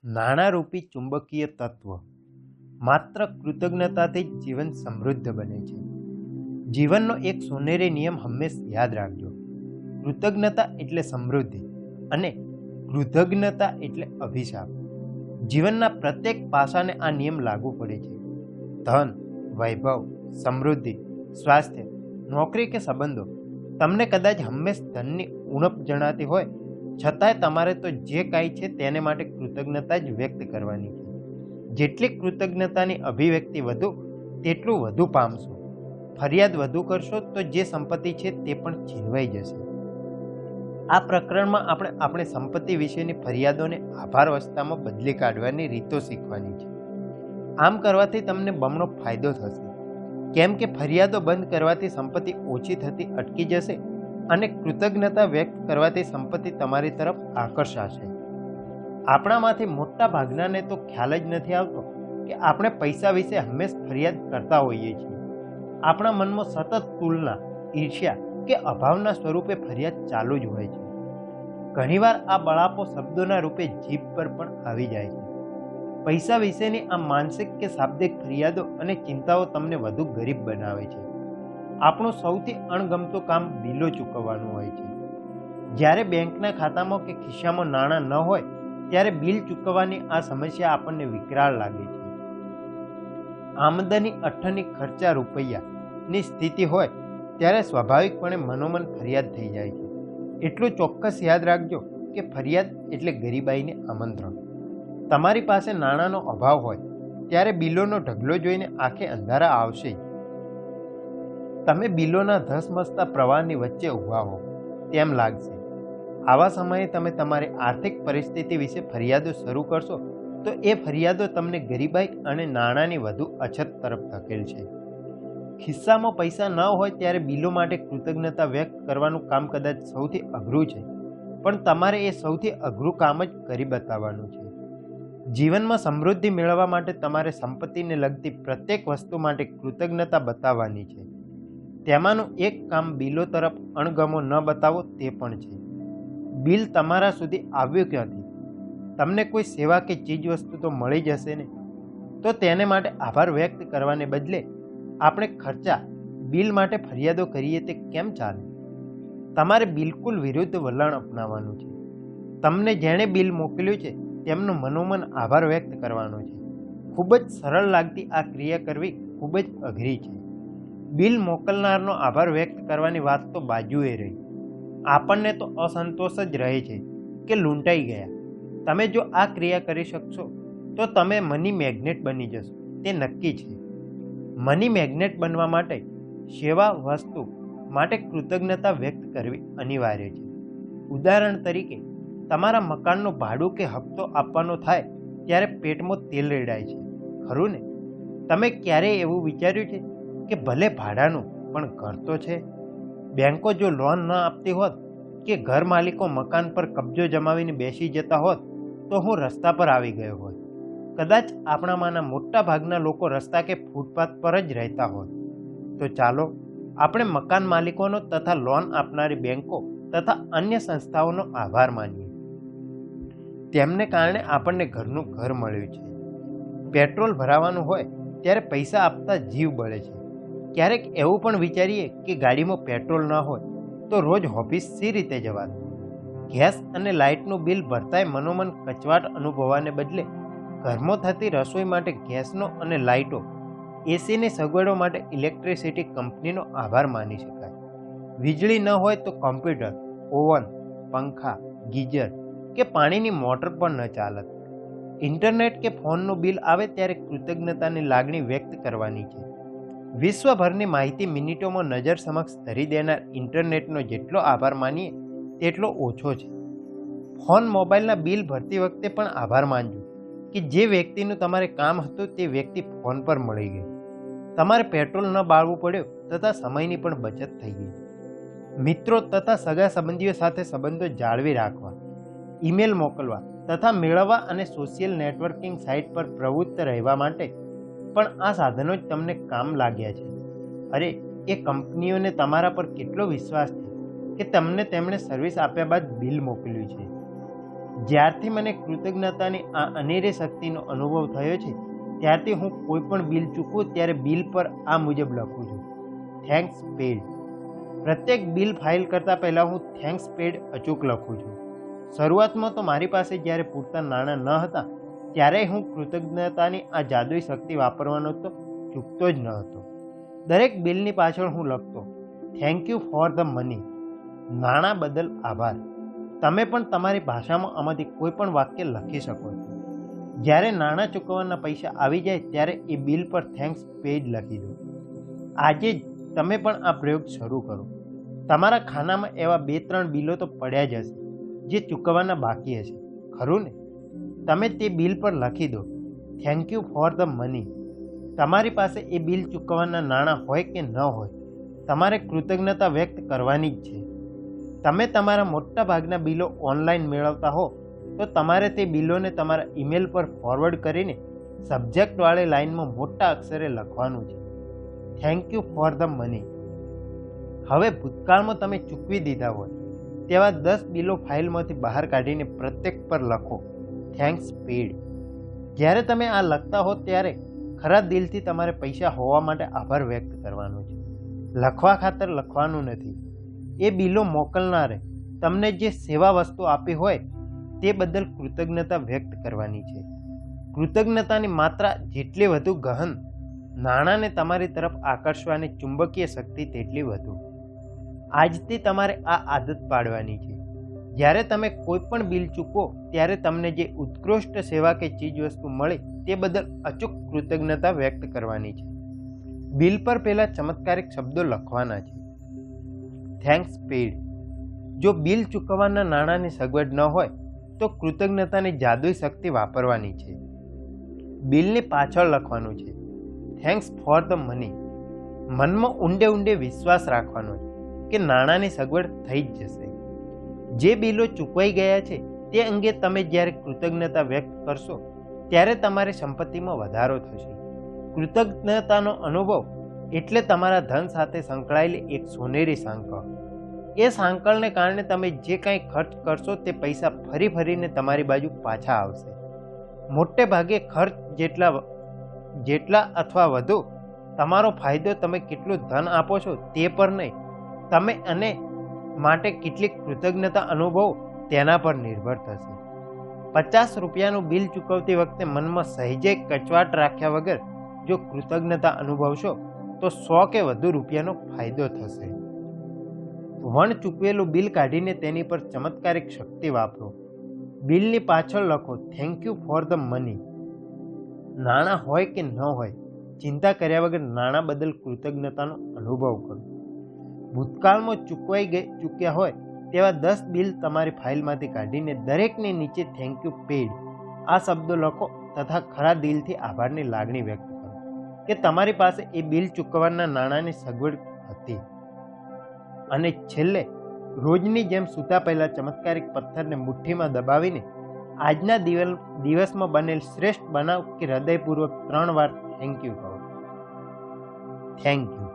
નાણારૂપી ચુંબકીય તત્વ માત્ર કૃતજ્ઞતાથી જ જીવન સમૃદ્ધ બને છે. જીવનનો એક સોનેરી નિયમ હંમેશા યાદ રાખજો. કૃતજ્ઞતા એટલે સમૃદ્ધિ અને કૃતજ્ઞતા એટલે અભિશાપ. જીવનના પ્રત્યેક પાસાને આ નિયમ લાગુ પડે છે. ધન, વૈભવ, સમૃદ્ધિ, સ્વાસ્થ્ય, નોકરી કે સંબંધો તમને કદાચ હંમેશા ધનની ઉણપ જણાતી હોય, છતાંય તમારે તો જે કાંઈ છે તેને માટે કૃતજ્ઞતા જ વ્યક્ત કરવાની છે. જેટલી કૃતજ્ઞતાની અભિવ્યક્તિ વધુ તેટલું વધુ પામશો. ફરિયાદ વધુ કરશો તો જે સંપત્તિ છે તે પણ છીનવાઈ જશે. આ પ્રકરણમાં આપણે આપણી સંપત્તિ વિશેની ફરિયાદોને આભાર અવસ્થામાં બદલી કાઢવાની રીતો શીખવાની છે. આમ કરવાથી તમને બમણો ફાયદો થશે, કેમ કે ફરિયાદો બંધ કરવાથી સંપત્તિ ઓછી થતી અટકી જશે અને કૃતજ્ઞતા વ્યક્ત કરવાથી સંપત્તિ તમારી તરફ આકર્ષાશે. આપણામાંથી મોટા ભાગનાને તો ખ્યાલ જ નથી આવતો કે આપણે પૈસા વિશે હંમેશા ફરિયાદ કરતા હોઈએ છીએ. આપણા મનમાં સતત તુલના, ઈર્ષ્યા કે અભાવના સ્વરૂપે ફરિયાદ ચાલુ જ હોય છે. ઘણીવાર આ બળાપો શબ્દોના રૂપે જીભ પર પણ આવી જાય છે. પૈસા વિશેની આ માનસિક કે શાબ્દિક ફરિયાદો અને ચિંતાઓ તમને વધુ ગરીબ બનાવે છે. આપણું સૌથી અણગમતું કામ બિલો ચૂકવવાનું હોય છે. જ્યારે બેંકના ખાતામાં કે ખિસ્સામાં નાણાં ન હોય ત્યારે બિલ ચૂકવવાની આ સમસ્યા આપણને વિકરાળ લાગે છે. આમદની અઠ્ઠની ખર્ચા રૂપિયાની સ્થિતિ હોય ત્યારે સ્વાભાવિકપણે મનોમન ફરિયાદ થઈ જાય છે. એટલું ચોક્કસ યાદ રાખજો કે ફરિયાદ એટલે ગરીબાઈને આમંત્રણ. તમારી પાસે નાણાંનો અભાવ હોય ત્યારે બિલોનો ઢગલો જોઈને આંખે અંધારા આવશે જ. તમે બિલોના ધસમસતા પ્રવાહની વચ્ચે ઊભા હો તેમ લાગશે. આવા સમયે તમે તમારી આર્થિક પરિસ્થિતિ વિશે ફરિયાદો શરૂ કરશો તો એ ફરિયાદો તમને ગરીબાઈ અને નાણાંની વધુ અછત તરફ ધકેલશે. ખિસ્સામાં પૈસા ન હોય ત્યારે બિલો માટે કૃતજ્ઞતા વ્યક્ત કરવાનું કામ કદાચ સૌથી અઘરું છે, પણ તમારે એ સૌથી અઘરું કામ જ કરી બતાવવાનું છે. જીવનમાં સમૃદ્ધિ મેળવવા માટે તમારે સંપત્તિને લગતી પ્રત્યેક વસ્તુ માટે કૃતજ્ઞતા બતાવવાની છે. તેમાંનું એક કામ બિલો તરફ અણગમો ન બતાવો તે પણ છે. બિલ તમારા સુધી આવ્યું ક્યાંથી? તમને કોઈ સેવા કે ચીજ વસ્તુ તો મળી જશે ને? તો તેને માટે આભાર વ્યક્ત કરવાને બદલે આપણે ખર્ચા બિલ માટે ફરિયાદો કરીએ તે કેમ ચાલે? તમારે બિલકુલ વિરુદ્ધ વલણ અપનાવવાનું છે. તમને જેણે બિલ મોકલ્યું છે તેમનું મનોમન આભાર વ્યક્ત કરવાનો છે. ખૂબ જ સરળ લાગતી આ ક્રિયા કરવી ખૂબ જ અઘરી છે. બિલ મોકલનારનો આભાર વ્યક્ત કરવાની વાત તો બાજુએ રહી. આપણને તો અસંતોષ જ રહે છે કે લૂંટાઈ ગયા. તમે જો આ ક્રિયા કરી શકશો તો તમે મની મેગ્નેટ બની જશો, તે નક્કી છે. મની મેગ્નેટ બનવા માટે સેવા વસ્તુ માટે કૃતજ્ઞતા વ્યક્ત કરવી અનિવાર્ય છે. ઉદાહરણ તરીકે, તમારા મકાનનું ભાડું કે હપ્તો આપવાનો થાય ત્યારે પેટમાં તેલ રેડાય છે, ખરું ને? તમે ક્યારેય એવું વિચાર્યું છે કે ભલે ભાડાનું પણ ઘર તો છે? બેંકો જો લોન ન આપતી હોત કે ઘર માલિકો મકાન પર કબજો જમાવીને બેસી જતા હોત તો હું રસ્તા પર આવી ગયો હોત. કદાચ આપણામાંના મોટા ભાગના લોકો રસ્તા કે ફૂટપાથ પર જ રહેતા હોત. તો ચાલો આપણે મકાન માલિકોનો તથા લોન આપનારી બેંકો તથા અન્ય સંસ્થાઓનો આભાર માનીએ. તેમને કારણે આપણને ઘરનું ઘર મળ્યું છે. પેટ્રોલ ભરાવાનું હોય ત્યારે પૈસા આપતા જીવ બળે છે. ક્યારેક એવું પણ વિચારીએ કે ગાડીમાં પેટ્રોલ ન હોય તો રોજ ઓફિસ સી રીતે જવાતું? ગેસ અને લાઇટનું બિલ ભરતાય મનોમન કચવાટ અનુભવવાને બદલે ઘરમાં થતી રસોઈ માટે ગેસનો અને લાઇટો, એસીની સગવડો માટે ઇલેક્ટ્રિસિટી કંપનીનો આભાર માની શકાય. વીજળી ન હોય તો કોમ્પ્યુટર, ઓવન, પંખા, ગીઝર કે પાણીની મોટર પણ ન ચાલત. ઇન્ટરનેટ કે ફોનનું બિલ આવે ત્યારે કૃતજ્ઞતાની લાગણી વ્યક્ત કરવાની છે. વિશ્વભરની માહિતી મિનિટોમાં નજર સમક્ષ ધરી દેનાર ઇન્ટરનેટનો જેટલો આભાર માનીએ તેટલો ઓછો છે. ફોન, મોબાઈલના બિલ ભરતી વખતે પણ આભાર માનજો કે જે વ્યક્તિનું તમારે કામ હતું તે વ્યક્તિ ફોન પર મળી ગઈ. તમારે પેટ્રોલ ન બાળવું પડ્યું તથા સમયની પણ બચત થઈ ગઈ. મિત્રો તથા સગા સંબંધીઓ સાથે સંબંધો જાળવી રાખવા, ઈમેલ મોકલવા તથા મેળવવા અને સોશિયલ નેટવર્કિંગ સાઇટ પર પ્રવૃત્ત રહેવા માટે પણ આ સાધનો જ તમને કામ લાગ્યા છે. અરે, એ કંપનીઓને તમારા પર કેટલો વિશ્વાસ છે કે તમને તેમણે સર્વિસ આપ્યા બાદ બિલ મોકલ્યું છે. જ્યારથી મને કૃતજ્ઞતાની આ અનેરી શક્તિનો અનુભવ થયો છે ત્યારથી હું કોઈ પણ બિલ ચૂકવું ત્યારે બિલ પર આ મુજબ લખું છું, થેન્ક્સ પેડ. પ્રત્યેક બિલ ફાઇલ કરતાં પહેલાં હું થેન્ક્સ પેડ અચૂક લખું છું. શરૂઆતમાં તો મારી પાસે જ્યારે પૂરતા નાણાં ન હતા ત્યારે હું કૃતજ્ઞતાની આ જાદુઈ શક્તિ વાપરવાનો તો ચૂકતો જ ન હતો. દરેક બિલની પાછળ હું લખતો, thank you for the money, નાણાં બદલ આભાર. તમે પણ તમારી ભાષામાં આમાંથી કોઈ પણ વાક્ય લખી શકો છો. જ્યારે નાણાં ચૂકવવાના પૈસા આવી જાય ત્યારે એ બિલ પર થેન્ક્સ પેડ લખી દો. આજે જ તમે પણ આ પ્રયોગ શરૂ કરો. તમારા ખાનામાં એવા 2-3 બિલો તો પડ્યા જ હશે જે ચૂકવવાના બાકી હશે, ખરું ને? તમે તે બિલ પર લખી દો, thank you for the money. તમારી પાસે એ બિલ ચૂકવવાના નાણાં હોય કે ન હોય, તમારે કૃતજ્ઞતા વ્યક્ત કરવાની જ છે. તમે તમારા મોટા ભાગના બિલો ઓનલાઈન મેળવતા હો તો તમારે તે બિલોને તમારા ઈમેલ પર ફોરવર્ડ કરીને સબ્જેક્ટવાળી લાઇનમાં મોટા અક્ષરે લખવાનું છે, thank you for the money. હવે ભૂતકાળમાં તમે ચૂકવી દીધા હોય તેવા 10 બિલો ફાઇલમાંથી બહાર કાઢીને પ્રત્યેક પર લખો, થેન્ક્સ પેડ. જ્યારે તમે આ લખતા હો ત્યારે ખરા દિલથી તમારે પૈસા હોવા માટે આભાર વ્યક્ત કરવાનો છે, લખવા ખાતર લખવાનું નથી. એ બિલો મોકલનારે તમને જે સેવા વસ્તુ આપી હોય તે બદલ કૃતજ્ઞતા વ્યક્ત કરવાની છે. કૃતજ્ઞતાની માત્રા જેટલી વધુ ગહન, નાણાંને તમારી તરફ આકર્ષવાની ચુંબકીય શક્તિ તેટલી વધુ. આજથી તમારે આ આદત પાડવાની છે. જ્યારે તમે કોઈ પણ બિલ ચૂકવો ત્યારે તમને જે ઉત્કૃષ્ટ સેવા કે ચીજ વસ્તુ મળે તે બદલ અચૂક કૃતજ્ઞતા વ્યક્ત કરવાની છે. બિલ પર પહેલા ચમત્કારિક શબ્દો લખવાના છે, થેન્ક્સ પેડ. જો બિલ ચૂકવવાના નાણાંની સગવડ ન હોય તો કૃતજ્ઞતાની જાદુઈ શક્તિ વાપરવાની છે. બિલની પાછળ લખવાનું છે, થેન્ક્સ ફોર ધ મની. મનમાં ઊંડે ઊંડે વિશ્વાસ રાખવાનો છે કે નાણાંની સગવડ થઈ જ જશે. જે બિલો ચૂકવાઈ ગયા છે તે અંગે તમે જ્યારે કૃતજ્ઞતા વ્યક્ત કરશો ત્યારે તમારી સંપત્તિમાં વધારો થશે. કૃતજ્ઞતાનો અનુભવ એટલે તમારા ધન સાથે સંકળાયેલી એક સોનેરી સાંકળ. એ સાંકળને કારણે તમે જે કાંઈ ખર્ચ કરશો તે પૈસા ફરી ફરીને તમારી બાજુ પાછા આવશે. મોટે ભાગે ખર્ચ જેટલા અથવા વધુ, તમારો ફાયદો તમે કેટલું ધન આપો છો તે પર નહીં, તમે અને માટે કેટલીક કૃતજ્ઞતા અનુભવો તેના પર નિર્ભર થશે. 50 રૂપિયાનું બિલ ચૂકવતી વખતે મનમાં સહેજે કચવાટ રાખ્યા વગર જો કૃતજ્ઞતા અનુભવશો તો 100 કે વધુ રૂપિયાનો ફાયદો થશે. વણ ચૂકવેલું બિલ કાઢીને તેની પર ચમત્કારિક શક્તિ વાપરો. બિલની પાછળ લખો, thank you for the money. નાણાં હોય કે ન હોય, ચિંતા કર્યા વગર નાણાં બદલ કૃતજ્ઞતાનો અનુભવ કરો. ભૂતકાળમાં ચૂક્યા હોય તેવા 10 બિલ તમારી ફાઇલમાંથી કાઢીને દરેકની નીચે થેન્ક યુ પેડ આ શબ્દો લખો તથા ખરા દિલથી આભારની લાગણી વ્યક્ત કરો કે તમારી પાસે એ બિલ ચૂકવવાના નાણાંની સગવડ હતી. અને છેલ્લે રોજની જેમ સૂતા પહેલાં ચમત્કારિક પથ્થરને મુઠ્ઠીમાં દબાવીને આજના દિવસમાં બનેલ શ્રેષ્ઠ બનાવ કે હૃદયપૂર્વક 3 વાર થેન્ક યુ કહો. Thank you.